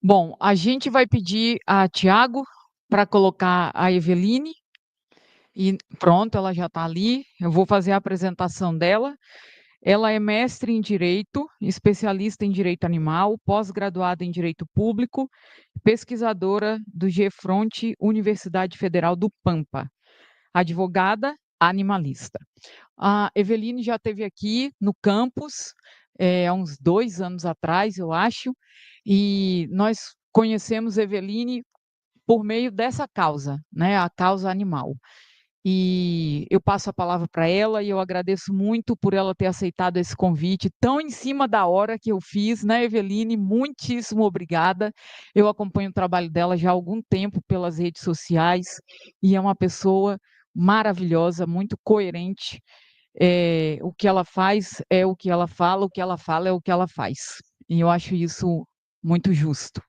Bom, a gente vai pedir a Tiago para colocar a Eveline e pronto, ela já está ali. Eu vou fazer a apresentação dela. Ela é mestre em Direito, especialista em Direito Animal, pós-graduada em Direito Público, pesquisadora do GFRONT Universidade Federal do Pampa, advogada animalista. A Eveline já esteve aqui no campus, há uns 2 anos atrás, eu acho, e nós conhecemos Eveline por meio dessa causa, né, a causa animal. E eu passo a palavra para ela e eu agradeço muito por ela ter aceitado esse convite tão em cima da hora que eu fiz, né, Eveline? Muitíssimo obrigada. Eu acompanho o trabalho dela já há algum tempo pelas redes sociais e é uma pessoa maravilhosa, muito coerente. O que ela faz é o que ela fala, o que ela fala é o que ela faz. E eu acho isso muito justo.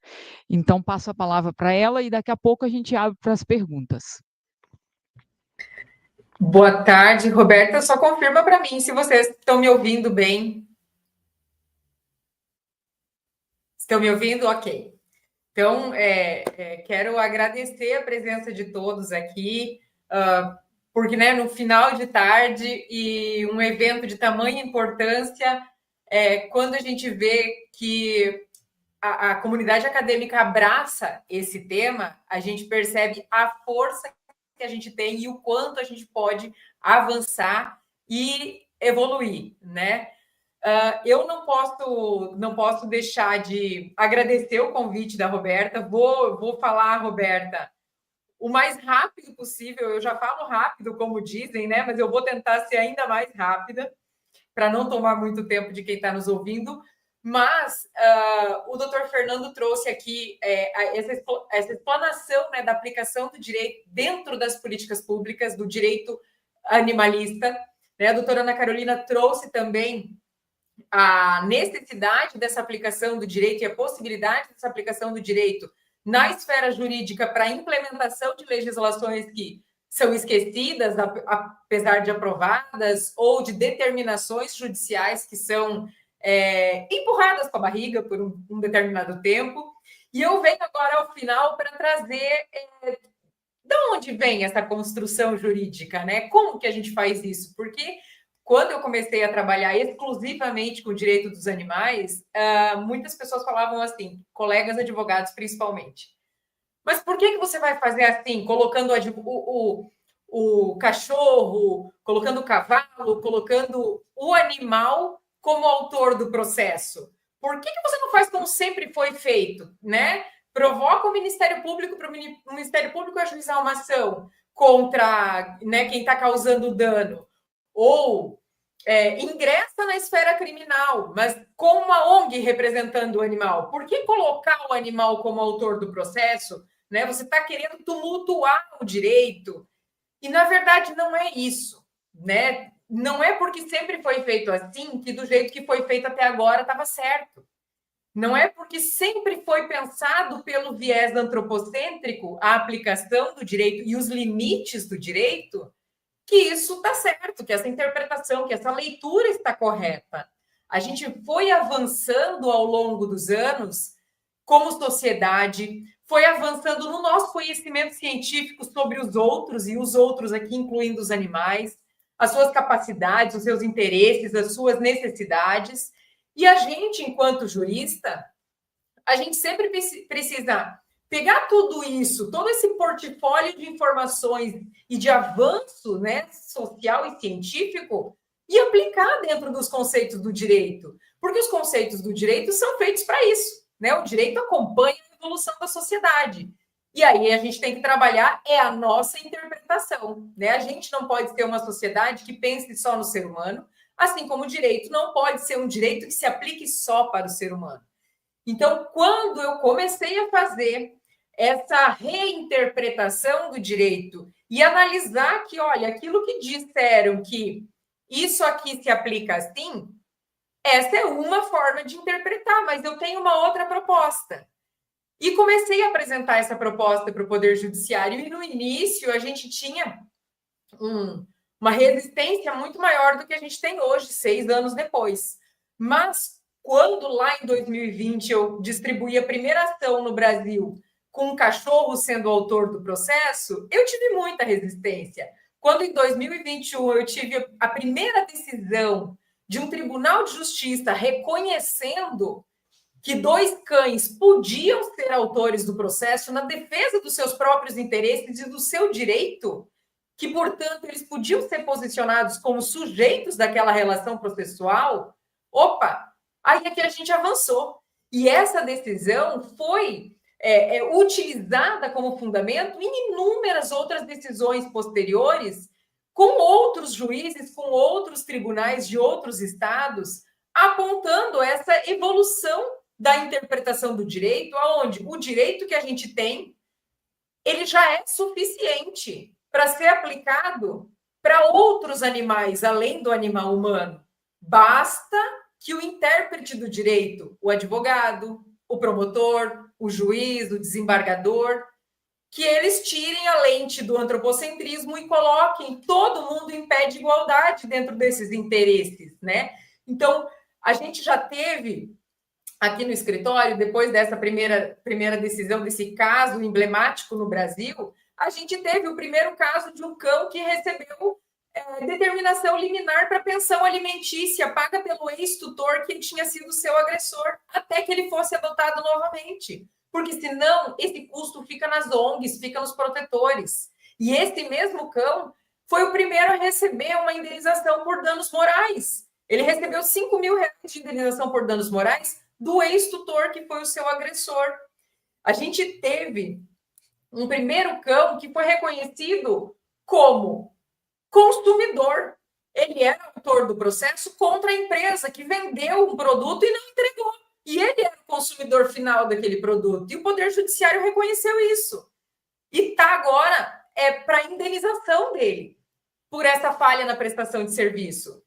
Então, passo a palavra para ela e daqui a pouco a gente abre para as perguntas. Boa tarde, Roberta. Só confirma para mim se vocês estão me ouvindo bem. Estão me ouvindo? Ok. Então, quero agradecer a presença de todos aqui, porque né, no final de tarde e um evento de tamanha importância, quando a gente vê que a comunidade acadêmica abraça esse tema, a gente percebe a força que a gente tem e o quanto a gente pode avançar e evoluir, né? Eu não posso deixar de agradecer o convite da Roberta. Vou falar, Roberta, o mais rápido possível. Eu já falo rápido, como dizem, né? Mas eu vou tentar ser ainda mais rápida para não tomar muito tempo de quem está nos ouvindo. Mas o doutor Fernando trouxe aqui essa explanação, né, da aplicação do direito dentro das políticas públicas, do direito animalista. Né? A doutora Ana Carolina trouxe também a necessidade dessa aplicação do direito e a possibilidade dessa aplicação do direito na esfera jurídica para a implementação de legislações que são esquecidas, apesar de aprovadas, ou de determinações judiciais que são empurradas com a barriga por um determinado tempo. E eu venho agora ao final para trazer de onde vem essa construção jurídica, né? Como que a gente faz isso? Porque quando eu comecei a trabalhar exclusivamente com o direito dos animais, muitas pessoas falavam assim, colegas advogados principalmente. Mas por que você vai fazer assim, colocando o cachorro, colocando o cavalo, colocando o animal como autor do processo? Por que você não faz como sempre foi feito, né? Provoca o Ministério Público para o Ministério Público ajuizar uma ação contra, né, quem está causando dano. Ou ingressa na esfera criminal, mas com uma ONG representando o animal. Por que colocar o animal como autor do processo? Né? Você está querendo tumultuar o direito. E, na verdade, não é isso. Né? Não é porque sempre foi feito assim que do jeito que foi feito até agora estava certo. Não é porque sempre foi pensado pelo viés antropocêntrico a aplicação do direito e os limites do direito que isso está certo, que essa interpretação, que essa leitura está correta. A gente foi avançando ao longo dos anos como sociedade, foi avançando no nosso conhecimento científico sobre os outros, e os outros aqui incluindo os animais, as suas capacidades, os seus interesses, as suas necessidades. E a gente, enquanto jurista, a gente sempre precisa pegar tudo isso, todo esse portfólio de informações e de avanço, né, social e científico e aplicar dentro dos conceitos do direito. Porque os conceitos do direito são feitos para isso. Né? O direito acompanha a evolução da sociedade. E aí a gente tem que trabalhar a nossa interpretação. Né? A gente não pode ter uma sociedade que pense só no ser humano, assim como o direito não pode ser um direito que se aplique só para o ser humano. Então, quando eu comecei a fazer essa reinterpretação do direito e analisar que, olha, aquilo que disseram que isso aqui se aplica assim, essa é uma forma de interpretar, mas eu tenho uma outra proposta. E comecei a apresentar essa proposta para o Poder Judiciário, e no início a gente tinha uma resistência muito maior do que a gente tem hoje, 6 anos depois. Mas quando lá em 2020 eu distribuí a primeira ação no Brasil com um cachorro sendo o autor do processo, eu tive muita resistência. Quando em 2021 eu tive a primeira decisão de um tribunal de justiça reconhecendo que 2 cães podiam ser autores do processo na defesa dos seus próprios interesses e do seu direito, que, portanto, eles podiam ser posicionados como sujeitos daquela relação processual, opa, aí é que a gente avançou. E essa decisão foi utilizada como fundamento em inúmeras outras decisões posteriores, com outros juízes, com outros tribunais de outros estados, apontando essa evolução da interpretação do direito, aonde o direito que a gente tem, ele já é suficiente para ser aplicado para outros animais, além do animal humano. Basta que o intérprete do direito, o advogado, o promotor, o juiz, o desembargador, que eles tirem a lente do antropocentrismo e coloquem todo mundo em pé de igualdade dentro desses interesses, né? Então, a gente já teve aqui no escritório, depois dessa primeira decisão, desse caso emblemático no Brasil, a gente teve o primeiro caso de um cão que recebeu determinação liminar para pensão alimentícia paga pelo ex-tutor que tinha sido seu agressor, até que ele fosse adotado novamente. Porque senão esse custo fica nas ONGs, fica nos protetores. E esse mesmo cão foi o primeiro a receber uma indenização por danos morais. Ele recebeu 5 mil reais de indenização por danos morais do ex-tutor que foi o seu agressor. A gente teve um primeiro cão que foi reconhecido como consumidor. Ele era autor do processo contra a empresa que vendeu um produto e não entregou. E ele era o consumidor final daquele produto. E o Poder Judiciário reconheceu isso. E está agora para indenização dele por essa falha na prestação de serviço.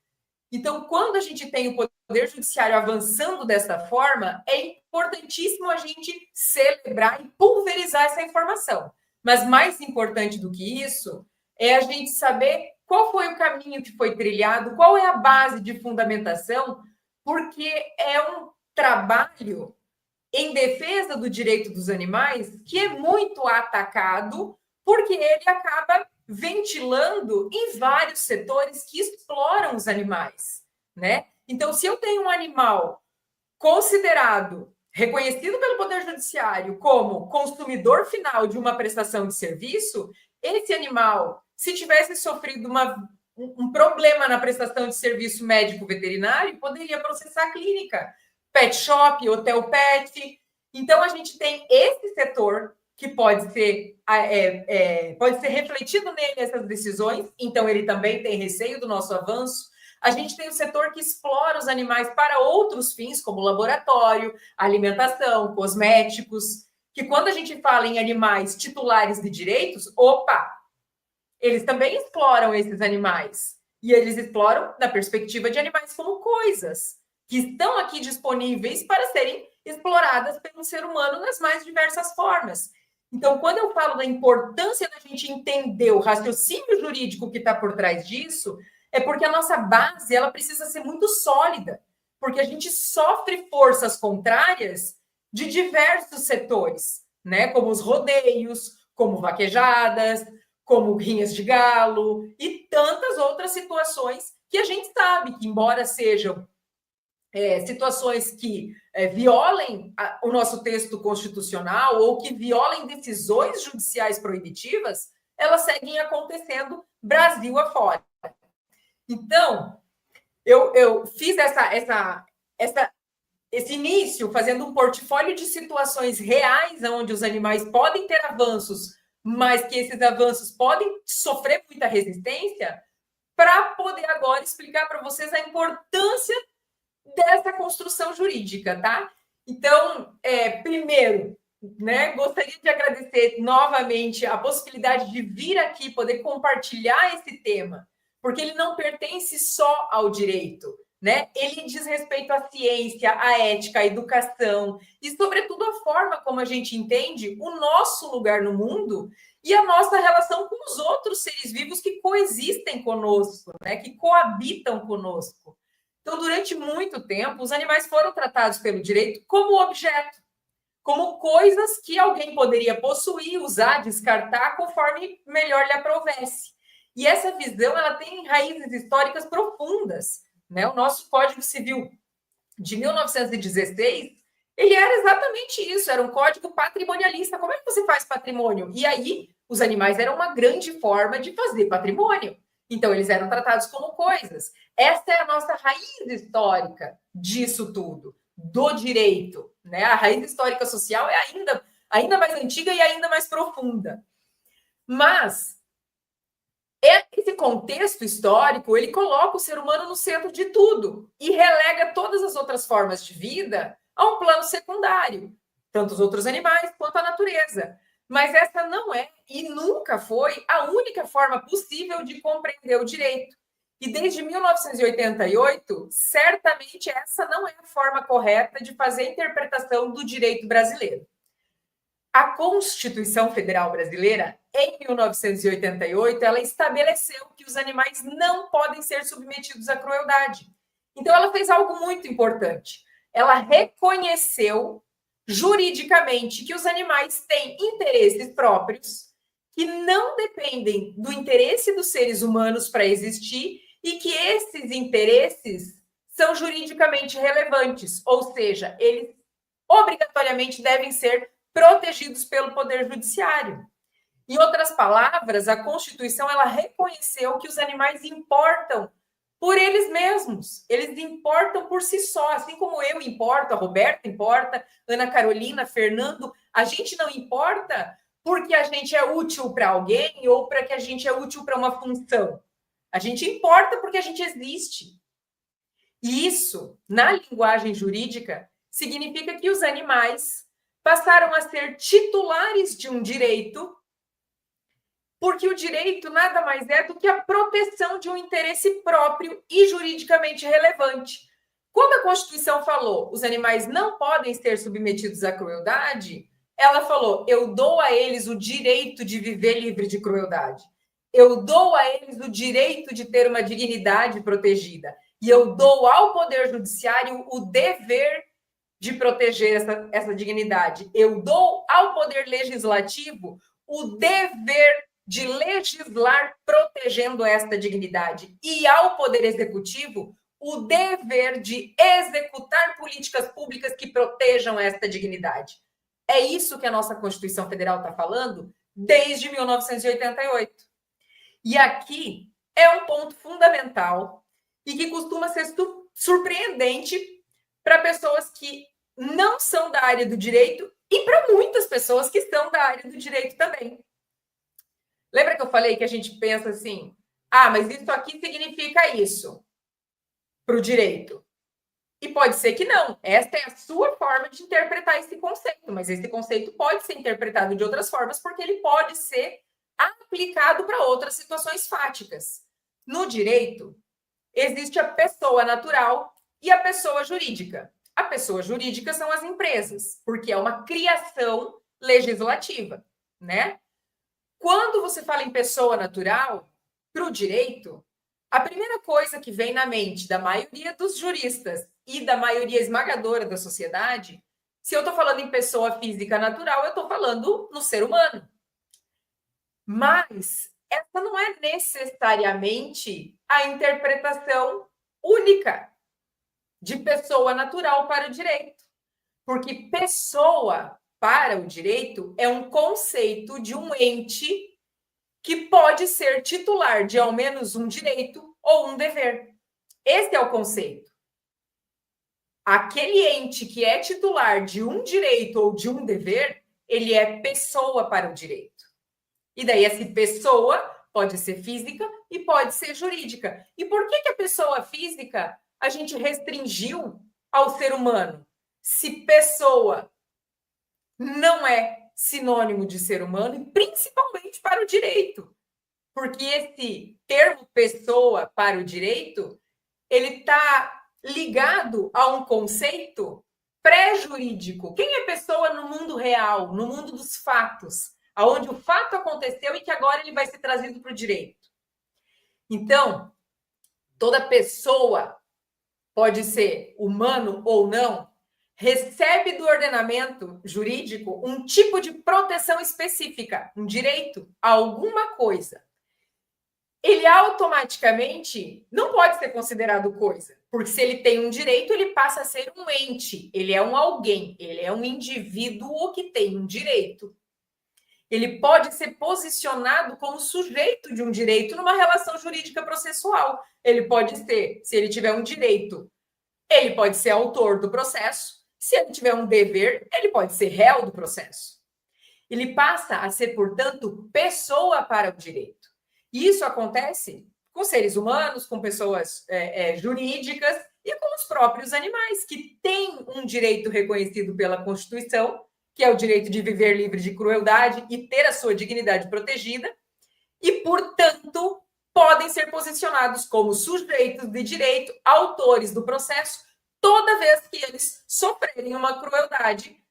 Então, quando a gente tem o Poder Judiciário avançando dessa forma, é importantíssimo a gente celebrar e pulverizar essa informação. Mas mais importante do que isso é a gente saber qual foi o caminho que foi trilhado, qual é a base de fundamentação, porque é um trabalho em defesa do direito dos animais que é muito atacado, porque ele acaba ventilando em vários setores que exploram os animais, né? Então, se eu tenho um animal considerado, reconhecido pelo Poder Judiciário como consumidor final de uma prestação de serviço, esse animal, se tivesse sofrido um problema na prestação de serviço médico veterinário, poderia processar a clínica, pet shop, hotel pet. Então, a gente tem esse setor que pode ser refletido nele essas decisões, então ele também tem receio do nosso avanço. A gente tem o setor que explora os animais para outros fins, como laboratório, alimentação, cosméticos, que quando a gente fala em animais titulares de direitos, opa, eles também exploram esses animais. E eles exploram na perspectiva de animais como coisas, que estão aqui disponíveis para serem exploradas pelo ser humano nas mais diversas formas. Então, quando eu falo da importância da gente entender o raciocínio jurídico que está por trás disso, é porque a nossa base ela precisa ser muito sólida, porque a gente sofre forças contrárias de diversos setores, né? Como os rodeios, como vaquejadas, como rinhas de galo e tantas outras situações que a gente sabe que, embora sejam situações que violem o nosso texto constitucional ou que violem decisões judiciais proibitivas, elas seguem acontecendo Brasil afora. Então, eu fiz esse início fazendo um portfólio de situações reais onde os animais podem ter avanços, mas que esses avanços podem sofrer muita resistência, para poder agora explicar para vocês a importância dessa construção jurídica, tá? Então, primeiro, né, gostaria de agradecer novamente a possibilidade de vir aqui poder compartilhar esse tema, porque ele não pertence só ao direito, né? Ele diz respeito à ciência, à ética, à educação e, sobretudo, à forma como a gente entende o nosso lugar no mundo e a nossa relação com os outros seres vivos que coexistem conosco, né? Que coabitam conosco. Então, durante muito tempo, os animais foram tratados pelo direito como objeto, como coisas que alguém poderia possuir, usar, descartar, conforme melhor lhe aprovesse. E essa visão, ela tem raízes históricas profundas, né? O nosso Código Civil de 1916, ele era exatamente isso, era um código patrimonialista. Como é que você faz patrimônio? E aí, os animais eram uma grande forma de fazer patrimônio. Então, eles eram tratados como coisas. Essa é a nossa raiz histórica disso tudo, do direito, né? A raiz histórica social é ainda mais antiga e ainda mais profunda. Mas esse contexto histórico, ele coloca o ser humano no centro de tudo e relega todas as outras formas de vida a um plano secundário, tanto os outros animais quanto a natureza. Mas essa não é e nunca foi a única forma possível de compreender o direito. E desde 1988, certamente essa não é a forma correta de fazer a interpretação do direito brasileiro. A Constituição Federal Brasileira, em 1988, ela estabeleceu que os animais não podem ser submetidos à crueldade. Então, ela fez algo muito importante. Ela reconheceu juridicamente que os animais têm interesses próprios que não dependem do interesse dos seres humanos para existir e que esses interesses são juridicamente relevantes, ou seja, eles obrigatoriamente devem ser protegidos pelo Poder Judiciário. Em outras palavras, a Constituição ela reconheceu que os animais importam por eles mesmos, eles importam por si só, assim como eu importo, a Roberta importa, Ana Carolina, Fernando, a gente não importa porque a gente é útil para alguém ou para que a gente é útil para uma função. A gente importa porque a gente existe. E isso, na linguagem jurídica, significa que os animais passaram a ser titulares de um direito, porque o direito nada mais é do que a proteção de um interesse próprio e juridicamente relevante. Quando a Constituição falou os animais não podem ser submetidos à crueldade, ela falou: eu dou a eles o direito de viver livre de crueldade. Eu dou a eles o direito de ter uma dignidade protegida. E eu dou ao Poder Judiciário o dever de proteger essa dignidade. Eu dou ao Poder Legislativo o dever de legislar protegendo esta dignidade. E ao Poder Executivo o dever de executar políticas públicas que protejam esta dignidade. É isso que a nossa Constituição Federal está falando desde 1988. E aqui é um ponto fundamental e que costuma ser surpreendente para pessoas que não são da área do direito e para muitas pessoas que são da área do direito também. Lembra que eu falei que a gente pensa assim, mas isso aqui significa isso para o direito? E pode ser que não. Esta é a sua forma de interpretar esse conceito, mas esse conceito pode ser interpretado de outras formas porque ele pode ser aplicado para outras situações fáticas. No direito, existe a pessoa natural e a pessoa jurídica. A pessoa jurídica são as empresas, porque é uma criação legislativa, né? Quando você fala em pessoa natural, para o direito, a primeira coisa que vem na mente da maioria dos juristas e da maioria esmagadora da sociedade, se eu estou falando em pessoa física natural, eu estou falando no ser humano. Mas essa não é necessariamente a interpretação única de pessoa natural para o direito. Porque pessoa para o direito é um conceito de um ente que pode ser titular de ao menos um direito ou um dever. Esse é o conceito. Aquele ente que é titular de um direito ou de um dever, ele é pessoa para o direito. E daí essa pessoa pode ser física e pode ser jurídica. E por que a pessoa física a gente restringiu ao ser humano? Se pessoa não é sinônimo de ser humano, e principalmente para o direito. Porque esse termo pessoa para o direito, ele está ligado a um conceito pré-jurídico. Quem é pessoa no mundo real, no mundo dos fatos? Aonde o fato aconteceu e que agora ele vai ser trazido para o direito. Então, toda pessoa pode ser humano ou não, recebe do ordenamento jurídico um tipo de proteção específica, um direito a alguma coisa. Ele automaticamente não pode ser considerado coisa, porque se ele tem um direito, ele passa a ser um ente, ele é um alguém, ele é um indivíduo que tem um direito. Ele pode ser posicionado como sujeito de um direito numa relação jurídica processual. Ele pode ser, se ele tiver um direito, ele pode ser autor do processo. Se ele tiver um dever, ele pode ser réu do processo. Ele passa a ser, portanto, pessoa para o direito. E isso acontece com seres humanos, com pessoas jurídicas e com os próprios animais, que têm um direito reconhecido pela Constituição, que é o direito de viver livre de crueldade e ter a sua dignidade protegida, e, portanto, podem ser posicionados como sujeitos de direito, autores do processo, toda vez que eles sofrerem uma crueldade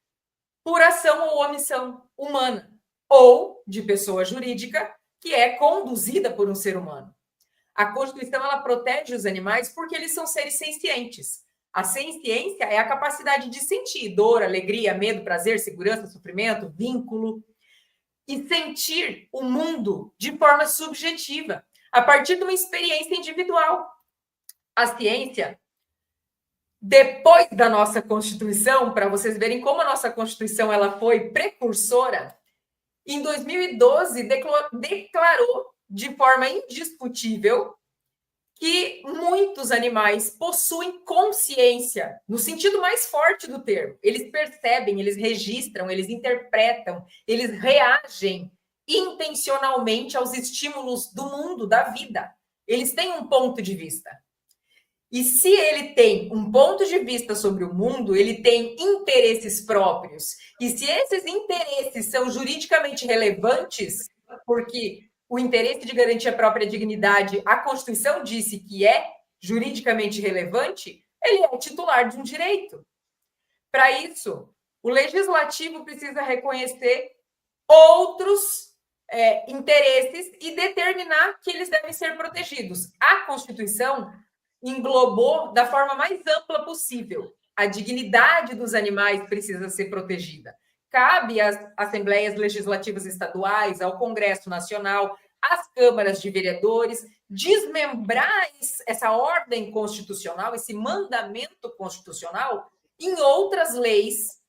por ação ou omissão humana, ou de pessoa jurídica que é conduzida por um ser humano. A Constituição, ela protege os animais porque eles são seres sencientes. A senciência é a capacidade de sentir dor, alegria, medo, prazer, segurança, sofrimento, vínculo, e sentir o mundo de forma subjetiva, a partir de uma experiência individual. A ciência, depois da nossa Constituição, para vocês verem como a nossa Constituição ela foi precursora, em 2012 declarou de forma indiscutível que muitos animais possuem consciência, no sentido mais forte do termo. Eles percebem, eles registram, eles interpretam, eles reagem intencionalmente aos estímulos do mundo, da vida. Eles têm um ponto de vista. E se ele tem um ponto de vista sobre o mundo, ele tem interesses próprios. E se esses interesses são juridicamente relevantes, porque o interesse de garantir a própria dignidade, a Constituição disse que é juridicamente relevante, ele é titular de um direito. Para isso, o legislativo precisa reconhecer outros interesses e determinar que eles devem ser protegidos. A Constituição englobou da forma mais ampla possível. A dignidade dos animais precisa ser protegida. Cabe às assembleias legislativas estaduais, ao Congresso Nacional, às câmaras de vereadores, desmembrar essa ordem constitucional, esse mandamento constitucional, em outras leis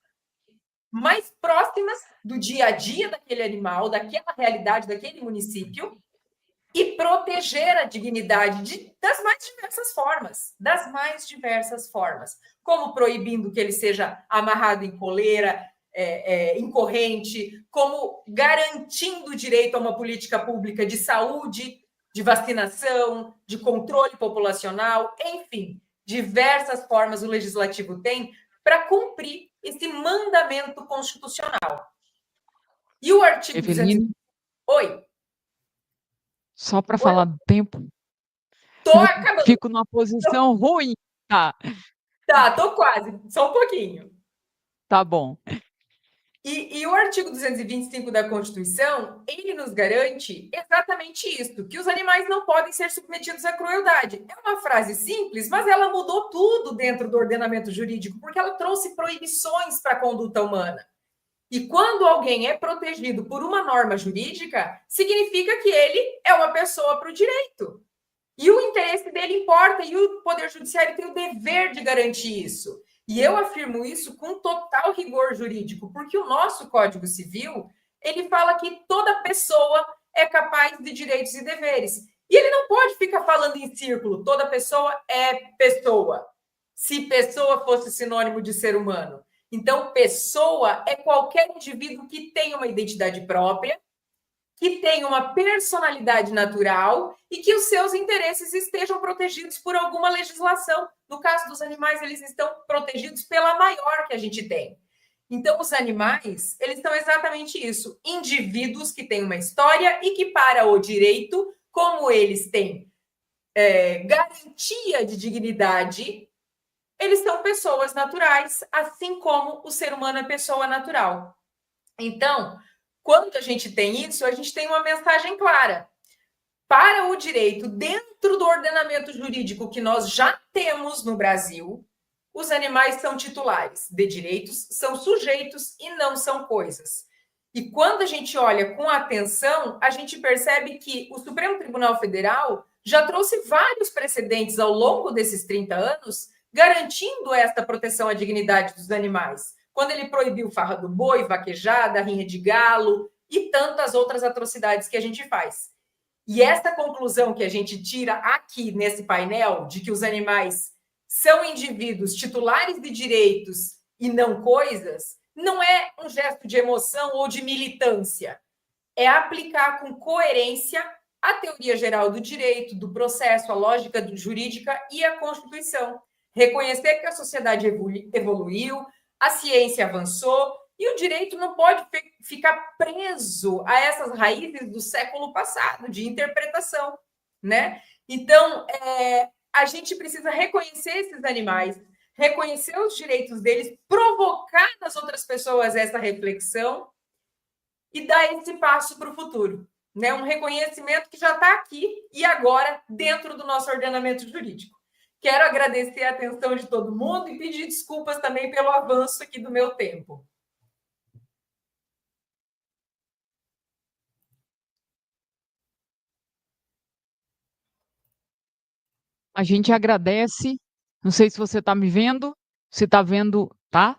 mais próximas do dia a dia daquele animal, daquela realidade, daquele município, e proteger a dignidade das mais diversas formas, como proibindo que ele seja amarrado em coleira, em corrente, como garantindo o direito a uma política pública de saúde, de vacinação, de controle populacional, enfim, diversas formas o legislativo tem para cumprir esse mandamento constitucional. E o artigo Eveline, 200... Oi. Só para falar do tempo, Tô acabando. fico numa posição ruim, tá? Tá, tô quase, só um pouquinho. Tá bom. E o artigo 225 da Constituição, ele nos garante exatamente isso, que os animais não podem ser submetidos à crueldade. É uma frase simples, mas ela mudou tudo dentro do ordenamento jurídico, porque ela trouxe proibições para a conduta humana. E quando alguém é protegido por uma norma jurídica, significa que ele é uma pessoa para o direito. E o interesse dele importa, e o Poder Judiciário tem o dever de garantir isso. E eu afirmo isso com total rigor jurídico, porque o nosso Código Civil, ele fala que toda pessoa é capaz de direitos e deveres. E ele não pode ficar falando em círculo, toda pessoa é pessoa, se pessoa fosse sinônimo de ser humano. Então, pessoa é qualquer indivíduo que tem uma identidade própria, que tem uma personalidade natural e que os seus interesses estejam protegidos por alguma legislação. No caso dos animais, eles estão protegidos pela maior que a gente tem. Então, os animais, eles são exatamente isso, indivíduos que têm uma história e que, para o direito, como eles têm garantia de dignidade, eles são pessoas naturais, assim como o ser humano é pessoa natural. Então, quando a gente tem isso, a gente tem uma mensagem clara. para o direito dentro do ordenamento jurídico que nós já temos no Brasil, os animais são titulares de direitos, são sujeitos e não são coisas. E quando a gente olha com atenção, a gente percebe que o Supremo Tribunal Federal já trouxe vários precedentes ao longo desses 30 anos, garantindo esta proteção à dignidade dos animais. Quando ele proibiu farra do boi, vaquejada, rinha de galo e tantas outras atrocidades que a gente faz. E essa conclusão que a gente tira aqui nesse painel, de que os animais são indivíduos titulares de direitos e não coisas, não é um gesto de emoção ou de militância. É aplicar com coerência a teoria geral do direito, do processo, a lógica jurídica e a Constituição. Reconhecer que a sociedade evoluiu, a ciência avançou e o direito não pode ficar preso a essas raízes do século passado, de interpretação, né? Então, a gente precisa reconhecer esses animais, reconhecer os direitos deles, provocar nas outras pessoas essa reflexão e dar esse passo para o futuro, né? Um reconhecimento que já está aqui e agora dentro do nosso ordenamento jurídico. Quero agradecer a atenção de todo mundo e pedir desculpas também pelo avanço aqui do meu tempo. A gente agradece. Não sei se você está me vendo. Se está vendo, tá?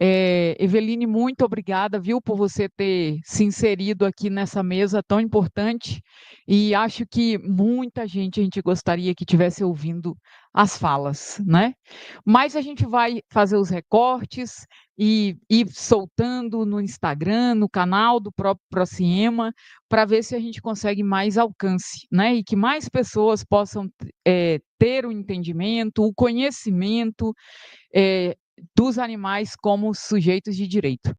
Eveline, muito obrigada, viu, por você ter se inserido aqui nessa mesa tão importante. E acho que muita gente, a gente gostaria que tivesse ouvindo as falas, né? Mas a gente vai fazer os recortes e ir soltando no Instagram, no canal do próprio Prociema, para ver se a gente consegue mais alcance, né? E que mais pessoas possam ter o entendimento, o conhecimento dos animais como sujeitos de direito.